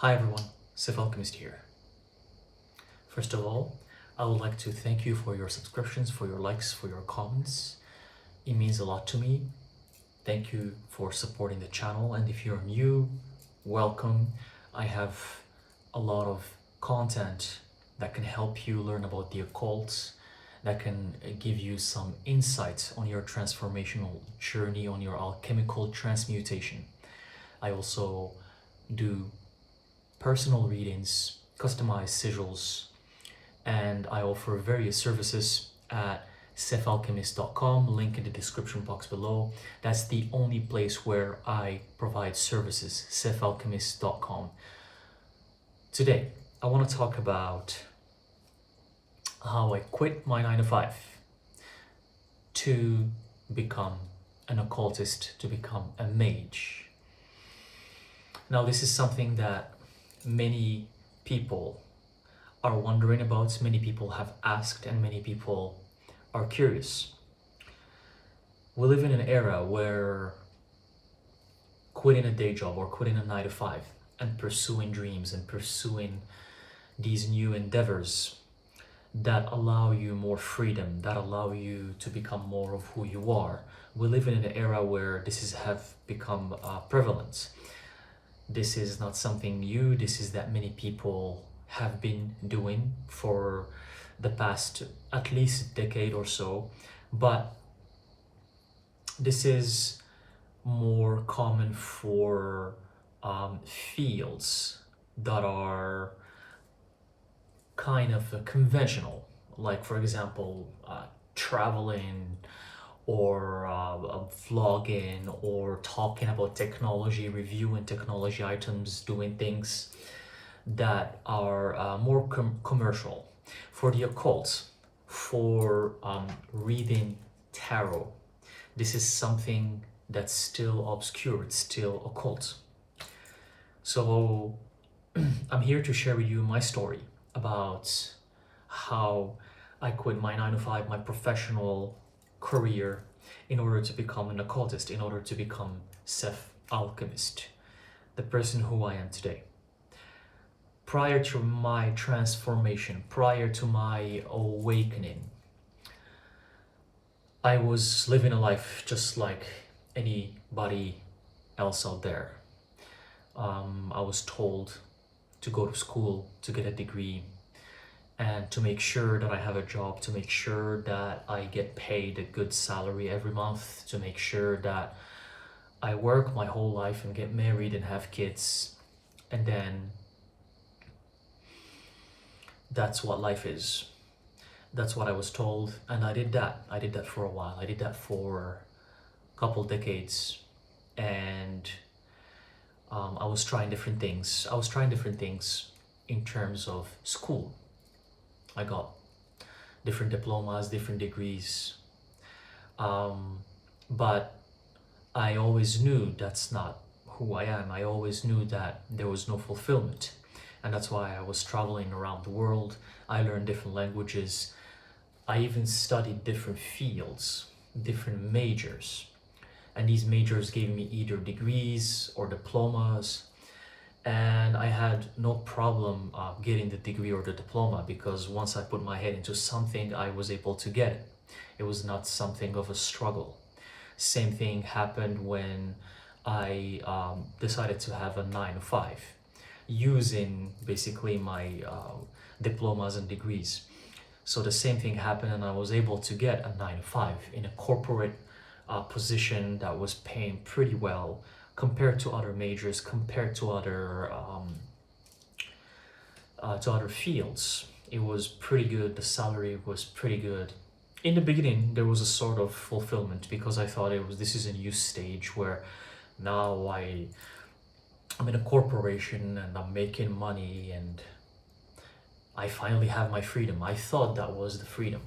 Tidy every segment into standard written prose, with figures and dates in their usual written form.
Hi everyone, Alchemist here. First of all, I would like to thank you for your subscriptions, for your likes, for your comments. It means a lot to me. Thank you for supporting the channel, and if you're new, welcome. I have a lot of content that can help you learn about the occult, that can give you some insight on your transformational journey, on your alchemical transmutation. I also do personal readings, customized sigils, and I offer various services at sciofalchemist.com, link in the description box below. That's the only place where I provide services, sciofalchemist.com. Today, I want to talk about how I quit my 9 to 5 to become an occultist, to become a mage. Now, this is something that many people are wondering about, many people have asked, and many people are curious. We live in an era where quitting a day job or quitting a 9 to 5 and pursuing dreams and pursuing these new endeavors that allow you more freedom, that allow you to become more of who you are. We live in an era where this have become prevalent. This is not something new. This is that many people have been doing for the past at least decade or so, but this is more common for fields that are kind of conventional, like for example traveling, or vlogging, or talking about technology, reviewing technology items, doing things that are more commercial. For the occult, for reading tarot, this is something that's still obscure, it's still occult. So I'm here to share with you my story about how I quit my 9 to 5, my professional career, in order to become an occultist, in order to become Alchemist, the person who I am today. Prior to my transformation, prior to my awakening, I was living a life just like anybody else out there. I was told to go to school, to get a degree, and to make sure that I have a job, to make sure that I get paid a good salary every month, to make sure that I work my whole life and get married and have kids, and then that's what life is. That's what I was told, and I did that. I did that for a while. I did that for a couple decades, and I was trying different things. I was trying different things in terms of school. I got different diplomas, different degrees, but I always knew that's not who I am. I always knew that there was no fulfillment, and that's why I was traveling around the world. I learned different languages. I even studied different fields, different majors, and these majors gave me either degrees or diplomas. And I had no problem getting the degree or the diploma, because once I put my head into something, I was able to get it. It was not something of a struggle. Same thing happened when I decided to have a 9 to 5, using basically my diplomas and degrees. So the same thing happened, and I was able to get a 9 to 5 in a corporate position that was paying pretty well, compared to other majors, compared to other fields. It was pretty good. The salary was pretty good. In the beginning, there was a sort of fulfillment, because I thought this is a new stage where now I'm in a corporation and I'm making money and I finally have my freedom. I thought that was the freedom.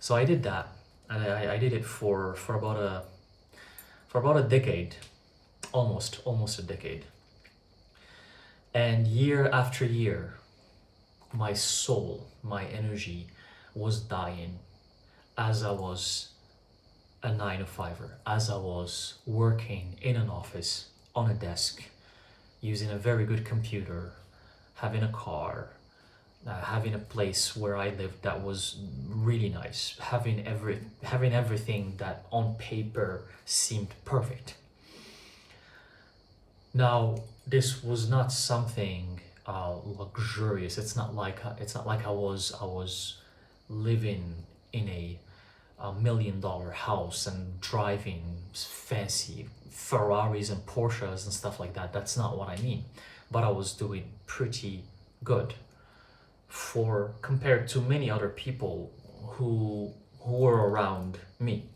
So I did that, and I did it for about a decade. Almost a decade. And year after year, my soul, my energy was dying as I was a 9 to 5er, as I was working in an office, on a desk, using a very good computer, having a car, having a place where I lived that was really nice, having everything that on paper seemed perfect. Now, this was not something luxurious. It's not like I was living in a $1 million house and driving fancy Ferraris and Porsches and stuff like that. That's not what I mean. But I was doing pretty good for compared to many other people who were around me.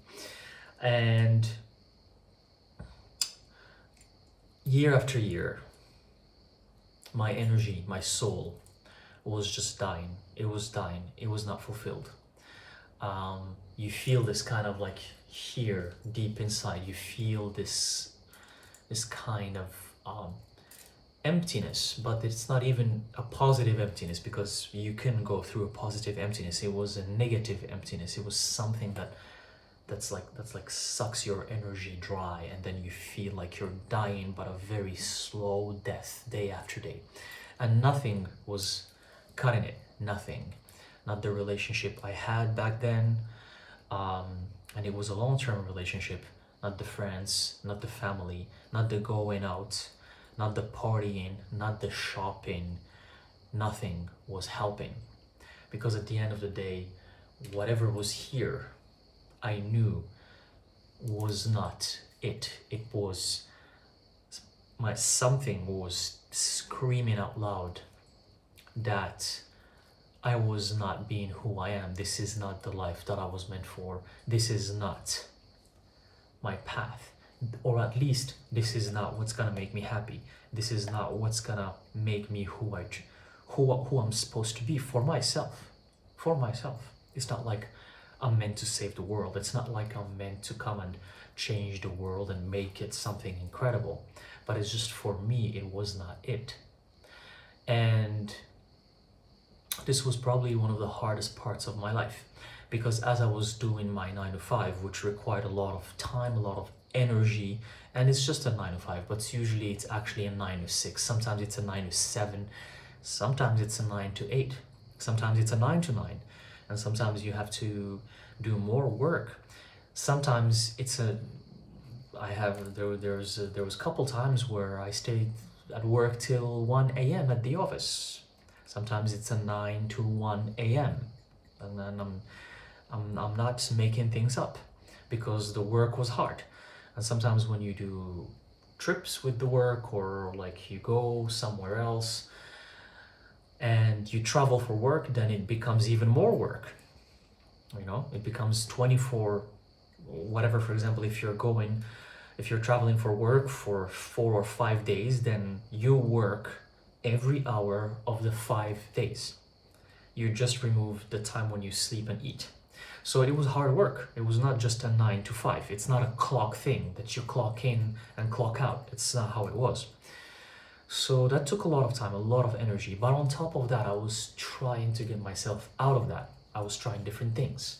And year after year, my energy, my soul was just dying. It was dying. It was not fulfilled. You feel this kind of like here, deep inside, you feel this kind of emptiness, but it's not even a positive emptiness, because you can go through a positive emptiness. It was a negative emptiness. It was something that's like sucks your energy dry, and then you feel like you're dying, but a very slow death, day after day. And nothing was cutting it. Nothing. Not the relationship I had back then, and it was a long-term relationship. Not the friends, not the family, not the going out, not the partying, not the shopping. Nothing was helping, because at the end of the day, whatever was here, I knew was not it. It was something was screaming out loud that I was not being who I am. This is not the life that I was meant for. This is not my path, or at least this is not what's gonna make me happy. This is not what's gonna make me who I'm supposed to be for myself. For myself. It's not like I'm meant to save the world. It's not like I'm meant to come and change the world and make it something incredible. But it's just, for me, it was not it. And this was probably one of the hardest parts of my life, because as I was doing my 9 to 5, which required a lot of time, a lot of energy, and it's just a 9 to 5, but usually it's actually a 9 to 6. Sometimes it's a 9 to 7. Sometimes it's a 9 to 8. Sometimes it's a 9 to 9. And sometimes you have to do more work. Sometimes it's there was a couple times where I stayed at work till 1 a.m. at the office. Sometimes it's a 9 to 1 a.m. and then I'm not making things up, because the work was hard. And sometimes when you do trips with the work, or like you go somewhere else and you travel for work, then it becomes even more work. You know, it becomes 24 whatever. For example, if you're traveling for work for 4 or 5 days, then you work every hour of the 5 days. You just remove the time when you sleep and eat. So it was hard work. It was not just a 9 to 5. It's not a clock thing that you clock in and clock out. It's not how it was. So that took a lot of time, a lot of energy. But on top of that, I was trying to get myself out of that. I was trying different things.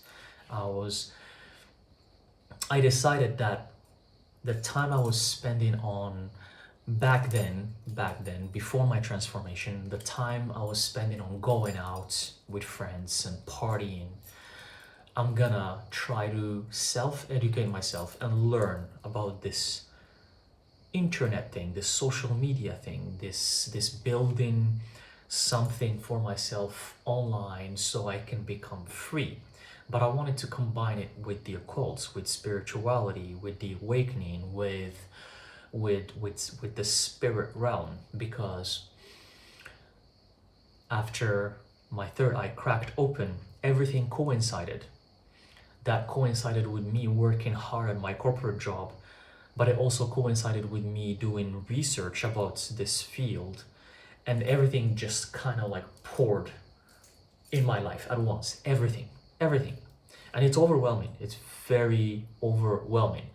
I decided that the time I was spending on back then, before my transformation, the time I was spending on going out with friends and partying, I'm gonna try to self-educate myself and learn about this internet thing, this social media thing, this building something for myself online so I can become free. But I wanted to combine it with the occult, with spirituality, with the awakening, with the spirit realm, because after my third eye cracked open, everything coincided. That coincided with me working hard at my corporate job, but it also coincided with me doing research about this field, and everything just kind of like poured in my life at once. Everything. And it's overwhelming. It's very overwhelming.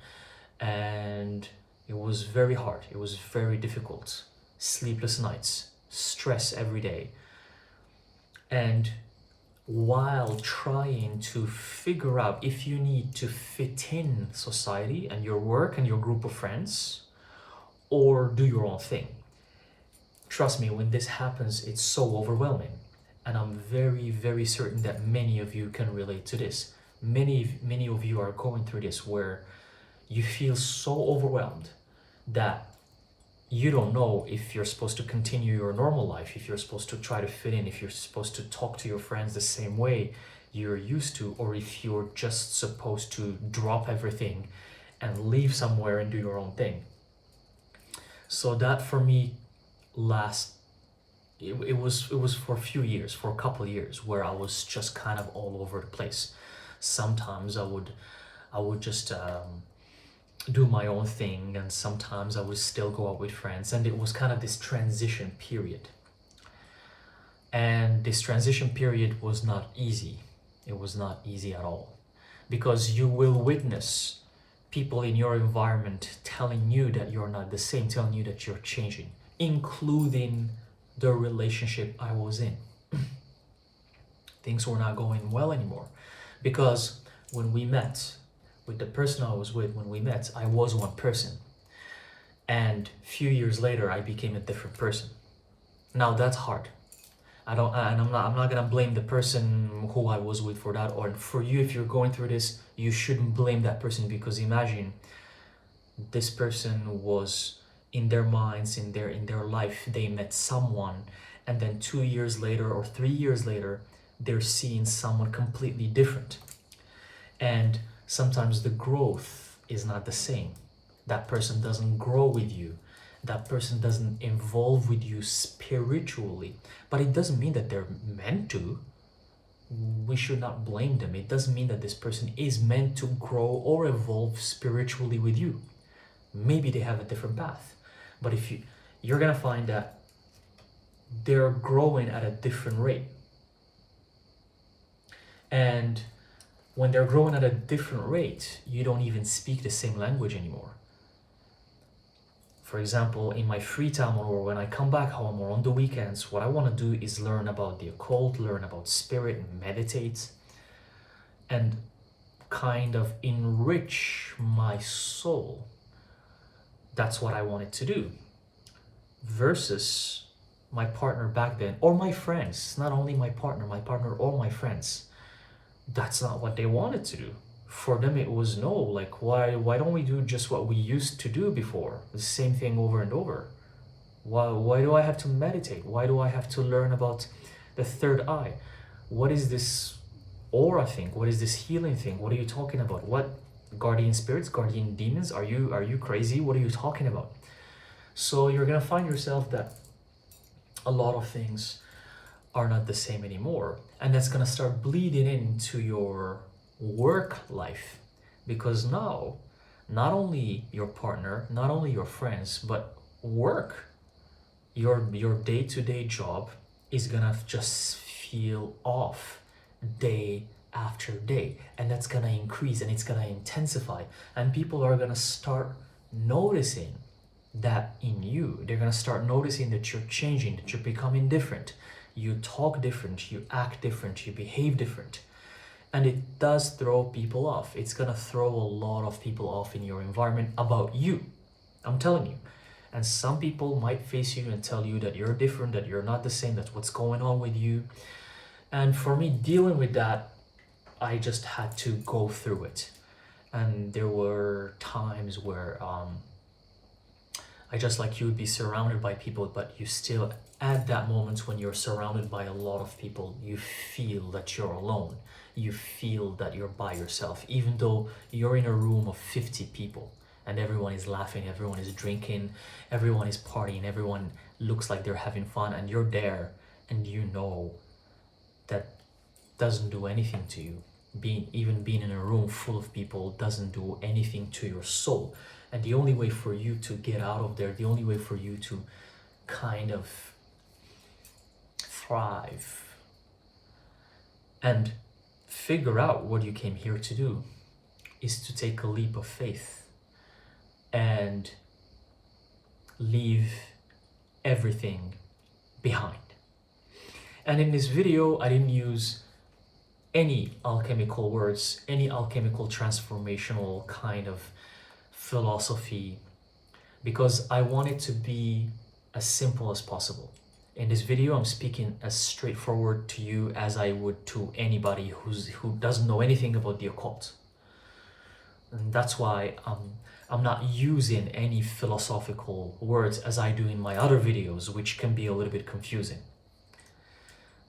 And it was very hard. It was very difficult. Sleepless nights, stress every day. And while trying to figure out if you need to fit in society and your work and your group of friends, or do your own thing. Trust me, when this happens, it's so overwhelming. And I'm very, very certain that many of you can relate to this. Many of you are going through this where you feel so overwhelmed that you don't know if you're supposed to continue your normal life, if you're supposed to try to fit in, if you're supposed to talk to your friends the same way you're used to, or if you're just supposed to drop everything and leave somewhere and do your own thing. So that for me it was for a few years, for a couple of years, where I was just kind of all over the place. Sometimes I would just do my own thing, and sometimes I would still go out with friends, and it was kind of this transition period. And this transition period was not easy. It was not easy at all, because you will witness people in your environment telling you that you're not the same, telling you that you're changing, including the relationship I was in. Things were not going well anymore, because when we met, with the person I was with, when we met, I was one person. And a few years later, I became a different person. Now that's hard. I'm not gonna blame the person who I was with for that, or for you, if you're going through this, you shouldn't blame that person, because imagine this person was in their minds, in their life, they met someone, and then 2 years later or 3 years later, they're seeing someone completely different. And sometimes the growth is not the same. That person doesn't grow with you. That person doesn't evolve with you spiritually. But it doesn't mean that they're meant to. We should not blame them. It doesn't mean that this person is meant to grow or evolve spiritually with you. Maybe they have a different path. But if you're gonna find that they're growing at a different rate. And when they're growing at a different rate, you don't even speak the same language anymore. For example, in my free time, or when I come back home, or on the weekends, what I want to do is learn about the occult, learn about spirit, meditate, and kind of enrich my soul. That's what I wanted to do. Versus my partner back then, or my friends, not only my partner or my friends. That's not what they wanted to do. For them it was no, like why don't we do just what we used to do before? The same thing over and over. Why do I have to meditate? Why do I have to learn about the third eye? What is this aura thing? What is this healing thing? What are you talking about? What guardian spirits, guardian demons? Are you crazy? What are you talking about? So you're gonna find yourself that a lot of things are not the same anymore, and that's gonna start bleeding into your work life, because now not only your partner, not only your friends, but work, your day-to-day job is gonna just feel off day after day, and that's gonna increase and it's gonna intensify, and people are gonna start noticing that in you. They're gonna start noticing that you're changing, that you're becoming different. You talk different, you act different, you behave different. And it does throw people off. It's gonna throw a lot of people off in your environment about you. I'm telling you. And some people might face you and tell you that you're different, that you're not the same, that's what's going on with you. And for me, dealing with that, I just had to go through it. And there were times where I just like you would be surrounded by people, but you still, at that moment when you're surrounded by a lot of people, you feel that you're alone. You feel that you're by yourself, even though you're in a room of 50 people and everyone is laughing, everyone is drinking, everyone is partying, everyone looks like they're having fun, and you're there and you know that doesn't do anything to you. Even being in a room full of people doesn't do anything to your soul. And the only way for you to get out of there, the only way for you to kind of thrive and figure out what you came here to do, is to take a leap of faith and leave everything behind. And in this video, I didn't use any alchemical words, any alchemical transformational kind of philosophy, because I want it to be as simple as possible. In this video, I'm speaking as straightforward to you as I would to anybody who doesn't know anything about the occult. And that's why I'm not using any philosophical words as I do in my other videos, which can be a little bit confusing.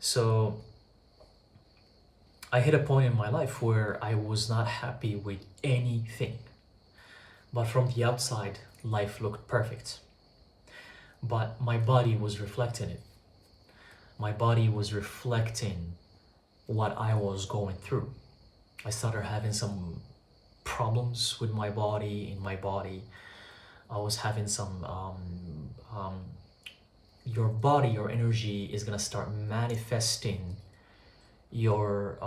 So I hit a point in my life where I was not happy with anything. But from the outside, life looked perfect. But my body was reflecting it. My body was reflecting what I was going through. I started having some problems with my body, in my body. I was having some, your body, your energy is gonna start manifesting your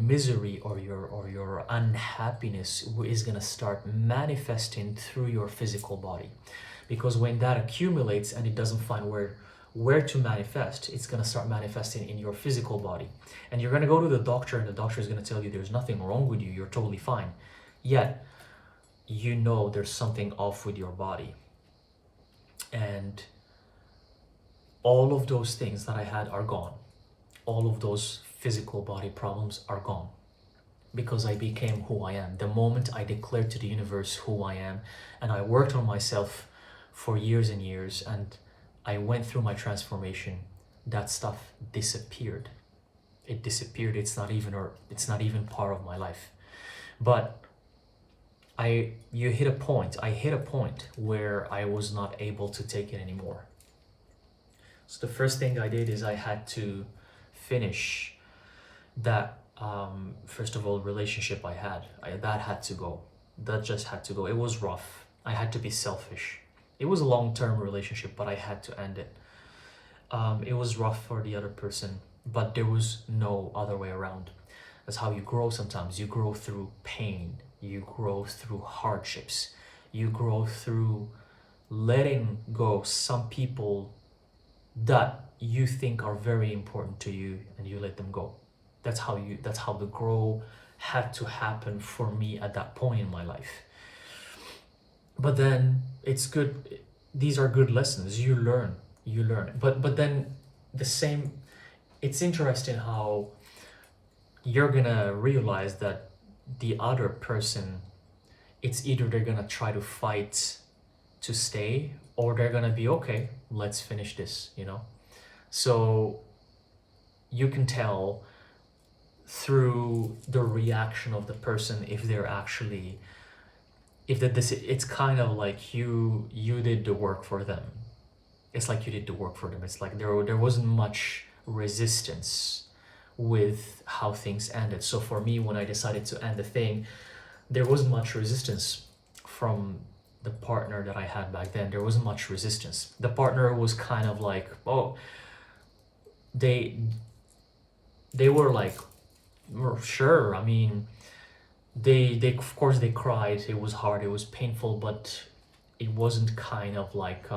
misery or your unhappiness is gonna start manifesting through your physical body. Because when that accumulates and it doesn't find where to manifest, it's gonna start manifesting in your physical body. And you're gonna go to the doctor and the doctor is gonna tell you there's nothing wrong with you, you're totally fine. Yet, you know there's something off with your body. And all of those things that I had are gone. All of those physical body problems are gone. Because I became who I am. The moment I declared to the universe who I am, and I worked on myself for years and years, and I went through my transformation, that stuff disappeared. It disappeared. It's not even part of my life. But I hit a point where I was not able to take it anymore. So the first thing I did is I had to finish that first of all relationship I had. That had to go. That just had to go. It was rough. I had to be selfish. It was a long-term relationship, but I had to end it. It was rough for the other person, but there was no other way around. That's how you grow sometimes. You grow through pain. You grow through hardships. You grow through letting go some people that you think are very important to you, and you let them go. That's how the grow had to happen for me at that point in my life. But then it's good. These are good lessons. You learn. But then it's interesting how you're gonna realize that the other person, it's either they're gonna try to fight to stay, or they're gonna be okay, let's finish this, So you can tell through the reaction of the person if they're actually, it's kind of like you did the work for them. It's like you did the work for them. It's like there wasn't much resistance with how things ended. So for me, when I decided to end the thing, there wasn't much resistance from the partner that I had back then. There wasn't much resistance. The partner was kind of like, oh, they were like, sure. I mean, they of course they cried. It was hard. It was painful, but it wasn't kind of like,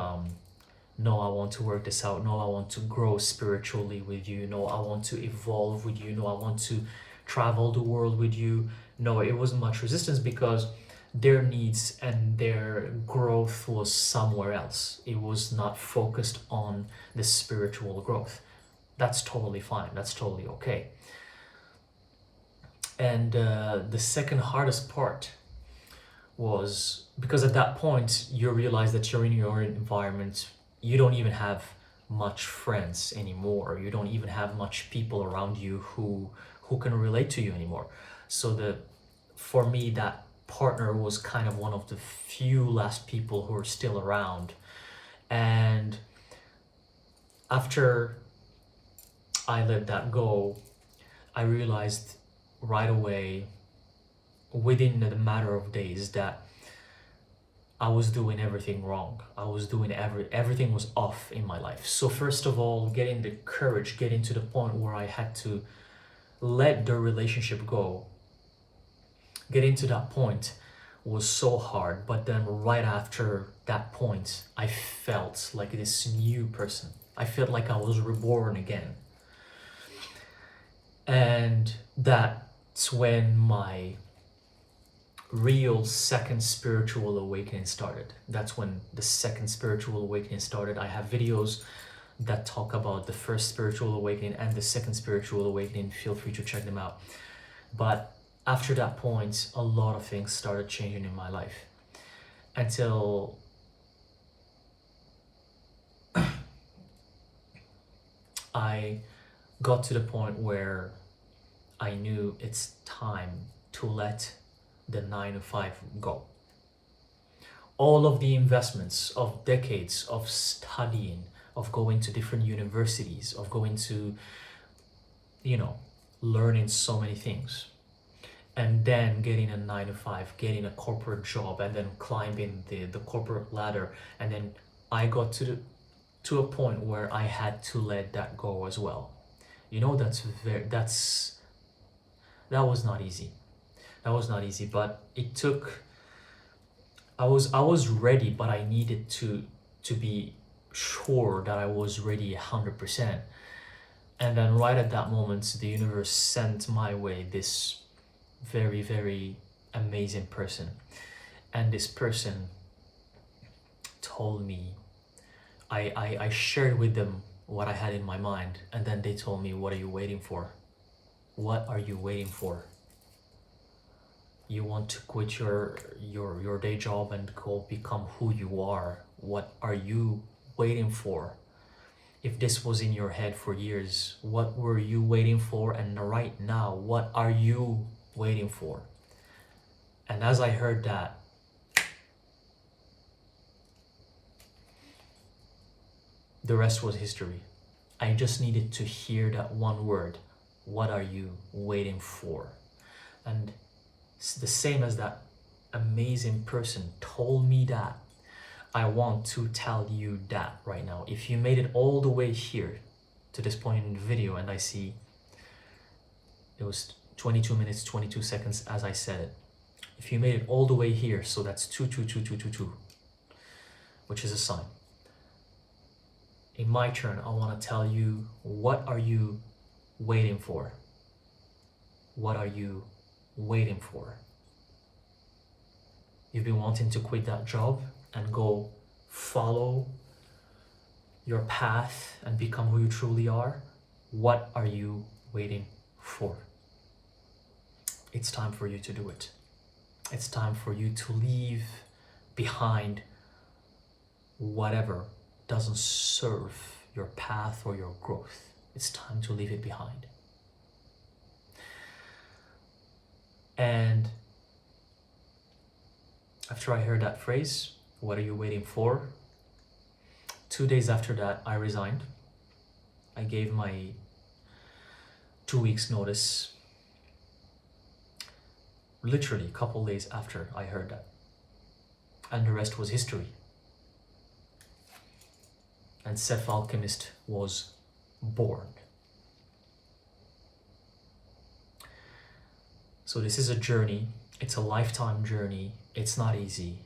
no, I want to work this out. No, I want to grow spiritually with you. No, I want to evolve with you. No, I want to travel the world with you. No, it wasn't much resistance because their needs and their growth was somewhere else. It was not focused on the spiritual growth. That's totally fine. That's totally okay. And the second hardest part was because at that point you realize that you're in your environment. You don't even have much friends anymore. You don't even have much people around you who can relate to you anymore. So for me, that partner was kind of one of the few last people who are still around. And after I let that go, I realized right away, within a matter of days, that I was doing everything wrong. I was doing everything was off in my life. So first of all, getting the courage, getting to the point where I had to let the relationship go, getting to that point was so hard. But then right after that point, I felt like this new person. I felt like I was reborn again. And that's when my real second spiritual awakening started. That's when the second spiritual awakening started. I have videos that talk about the first spiritual awakening and the second spiritual awakening. Feel free to check them out. But after that point, a lot of things started changing in my life until I got to the point where I knew it's time to let the 9 to 5 go. All of the investments of decades of studying, of going to different universities, of going to, learning so many things, and then getting a 9 to 5, getting a corporate job, and then climbing the corporate ladder. And then I got to a point where I had to let that go as well. That was not easy. That was not easy, but it took, I was ready, but I needed to be sure that I was ready 100%. And then right at that moment, the universe sent my way this very, very amazing person. And this person told me, I shared with them what I had in my mind, and then they told me, what are you waiting for? What are you waiting for? You want to quit your day job and go become who you are. What are you waiting for? If this was in your head for years, what were you waiting for? And right now, what are you waiting for? And as I heard that, the rest was history. I just needed to hear that one word. What are you waiting for? And the same as that amazing person told me that, I want to tell you that right now. If you made it all the way here to this point in the video, and I see it was 22 minutes, 22 seconds as I said it. If you made it all the way here, so that's 22222, which is a sign. In my turn, I want to tell you, what are you waiting for? What are you waiting for? You've been wanting to quit that job and go follow your path and become who you truly are. What are you waiting for? It's time for you to do it. It's time for you to leave behind whatever doesn't serve your path or your growth. It's time to leave it behind. And after I heard that phrase, what are you waiting for? 2 days after that, I resigned. I gave my 2 weeks notice. Literally a couple days after I heard that. And the rest was history. And Alchemist was born. So this is a journey. It's a lifetime journey. It's not easy.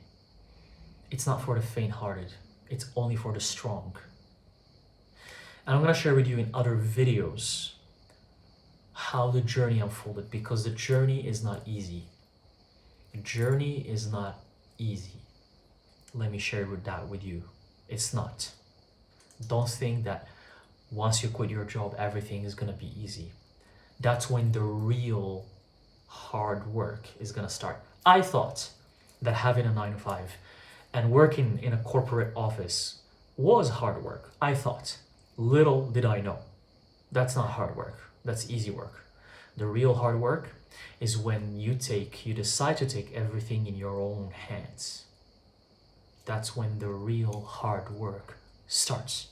It's not for the faint-hearted. It's only for the strong. And I'm going to share with you in other videos how the journey unfolded, because the journey is not easy. The journey is not easy. Let me share that with you. It's not. Don't think that once you quit your job, everything is going to be easy. That's when the real hard work is going to start. I thought that having a 9 to 5 and working in a corporate office was hard work. I thought. Little did I know. That's not hard work. That's easy work. The real hard work is when you decide to take everything in your own hands. That's when the real hard work starts.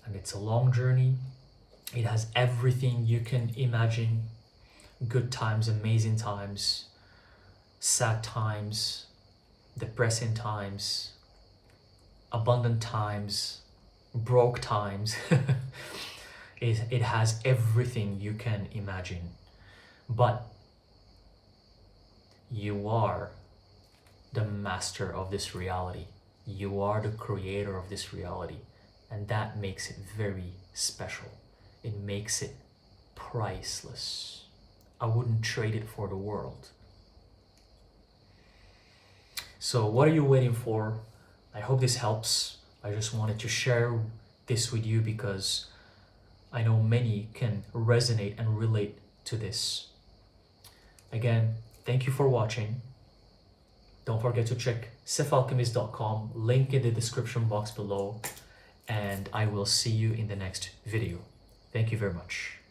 And it's a long journey. It has everything you can imagine. Good times, amazing times, sad times, depressing times, abundant times, broke times. It has everything you can imagine. But you are the master of this reality. You are the creator of this reality. And that makes it very special. It makes it priceless. I wouldn't trade it for the world. So what are you waiting for? I hope this helps. I just wanted to share this with you because I know many can resonate and relate to this. Again, thank you for watching. Don't forget to check sciofalchemist.com, link in the description box below, and I will see you in the next video. Thank you very much.